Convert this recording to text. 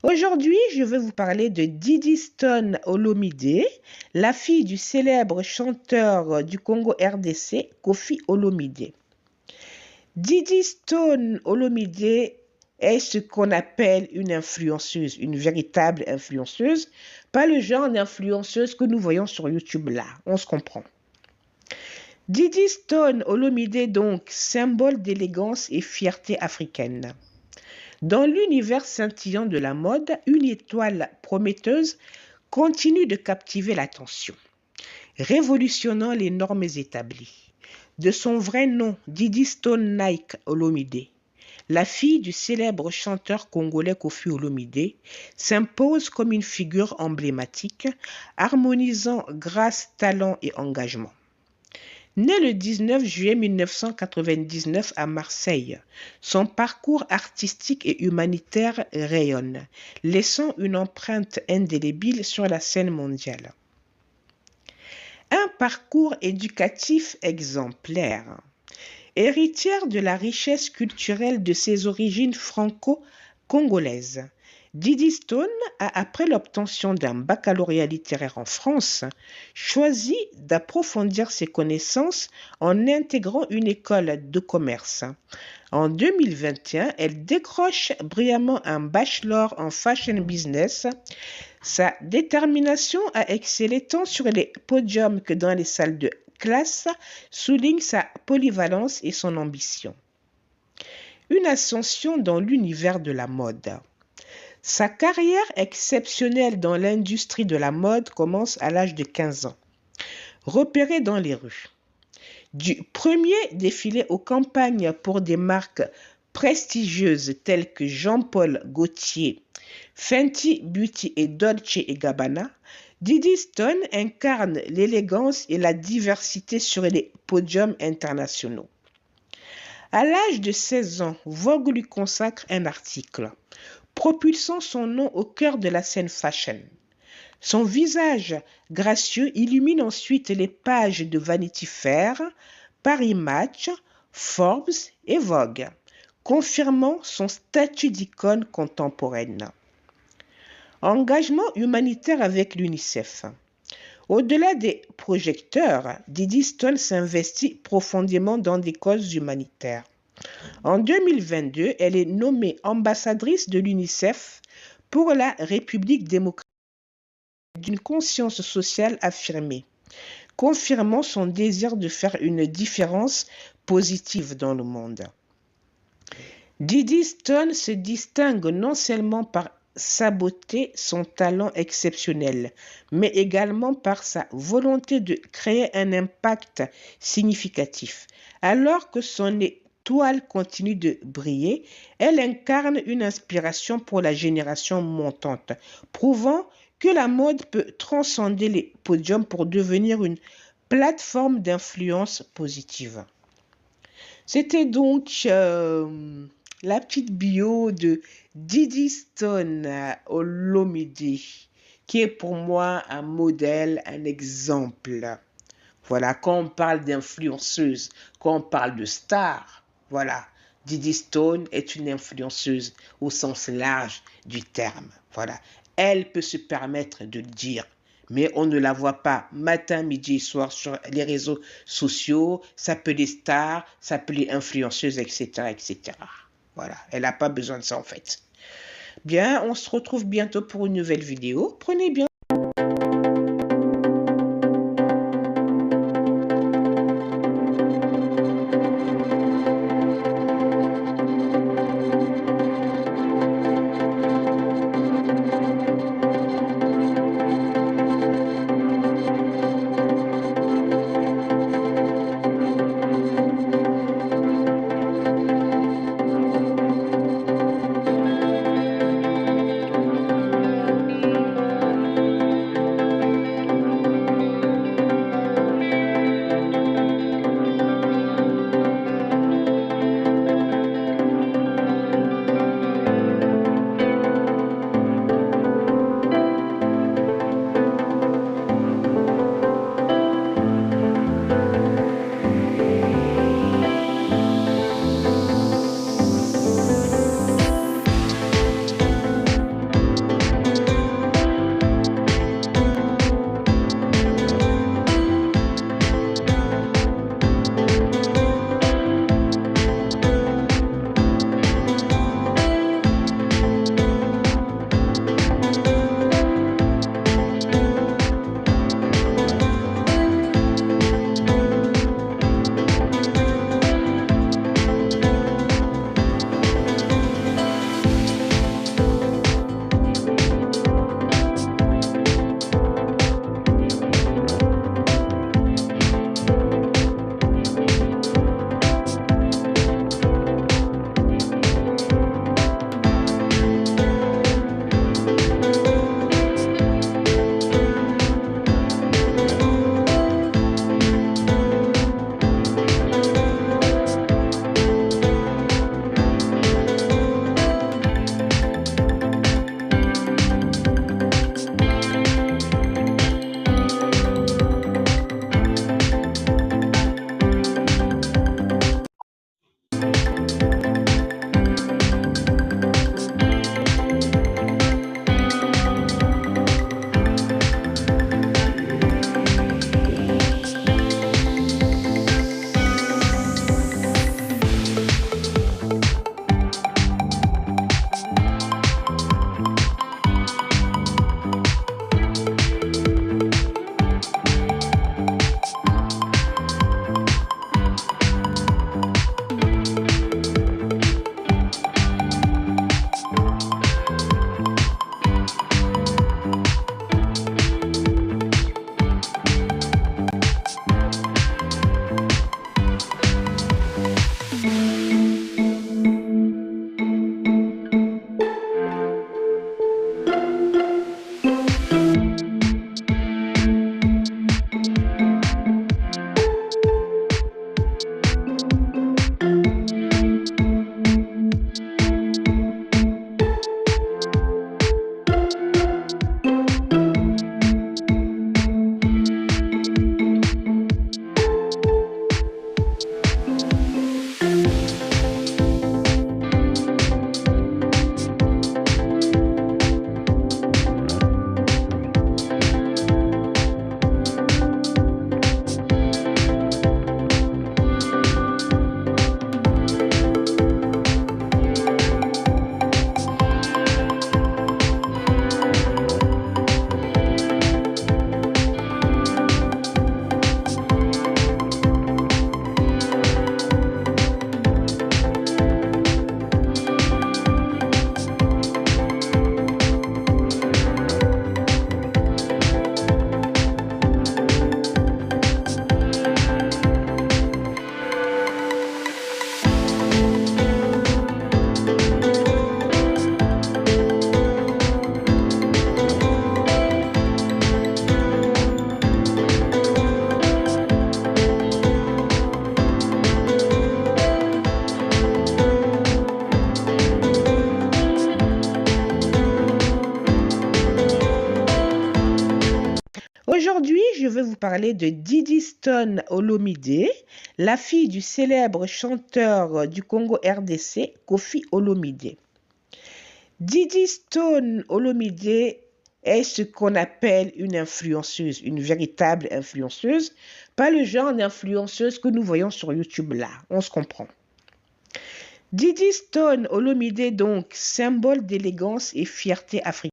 Aujourd'hui, je vais vous parler de Didi Stone Olomide, la fille du célèbre chanteur du Congo RDC, Koffi Olomide. Didi Stone Olomide est ce qu'on appelle une influenceuse, une véritable influenceuse, pas le genre d'influenceuse que nous voyons sur YouTube là, on se comprend. Didi Stone Olomide donc, symbole d'élégance et fierté africaine. Dans l'univers scintillant de la mode, une étoile prometteuse continue de captiver l'attention, révolutionnant les normes établies. De son vrai nom, Didi Stone Nike Olomide, la fille du célèbre chanteur congolais Koffi Olomide s'impose comme une figure emblématique, harmonisant grâce, talent et engagement. Née le 19 juillet 1999 à Marseille, son parcours artistique et humanitaire rayonne, laissant une empreinte indélébile sur la scène mondiale. Un parcours éducatif exemplaire. Héritière de la richesse culturelle de ses origines franco-congolaises, Didi Stone a, après l'obtention d'un baccalauréat littéraire en France, choisi d'approfondir ses connaissances en intégrant une école de commerce. En 2021, elle décroche brillamment un bachelor en fashion business. Sa détermination à exceller tant sur les podiums que dans les salles de classe souligne sa polyvalence et son ambition. Une ascension dans l'univers de la mode. Sa carrière exceptionnelle dans l'industrie de la mode commence à l'âge de 15 ans. Repérée dans les rues. Du premier défilé aux campagnes pour des marques prestigieuses telles que Jean-Paul Gaultier, Fenty Beauty et Dolce & Gabbana, Didi Stone incarne l'élégance et la diversité sur les podiums internationaux. À l'âge de 16 ans, Vogue lui consacre un article, propulsant son nom au cœur de la scène fashion. Son visage gracieux illumine ensuite les pages de Vanity Fair, Paris Match, Forbes et Vogue, confirmant son statut d'icône contemporaine. Engagement humanitaire avec l'UNICEF. Au-delà des projecteurs, Didi Stone s'investit profondément dans des causes humanitaires. En 2022, elle est nommée ambassadrice de l'UNICEF pour la République démocratique d'une conscience sociale affirmée, confirmant son désir de faire une différence positive dans le monde. Didi Stone se distingue non seulement par sa beauté, son talent exceptionnel, mais également par sa volonté de créer un impact significatif. Alors que son étoile continue de briller, elle incarne une inspiration pour la génération montante, prouvant que la mode peut transcender les podiums pour devenir une plateforme d'influence positive. C'était donc la petite bio de Didi Stone Olomide, qui est pour moi un modèle, un exemple. Voilà, quand on parle d'influenceuse, quand on parle de star, voilà, Didi Stone est une influenceuse au sens large du terme. Voilà, elle peut se permettre de le dire, mais on ne la voit pas matin, midi et soir sur les réseaux sociaux, s'appeler star, s'appeler influenceuse, etc., etc. Voilà, elle n'a pas besoin de ça en fait. Bien, on se retrouve bientôt pour une nouvelle vidéo. Prenez bien Aujourd'hui, je vais vous parler de Didi Stone Olomide, la fille du célèbre chanteur du Congo RDC, Koffi Olomide. Didi Stone Olomide est ce qu'on appelle une influenceuse, une véritable influenceuse, pas le genre d'influenceuse que nous voyons sur YouTube là, on se comprend. Didi Stone Olomide, donc, symbole d'élégance et fierté africaine.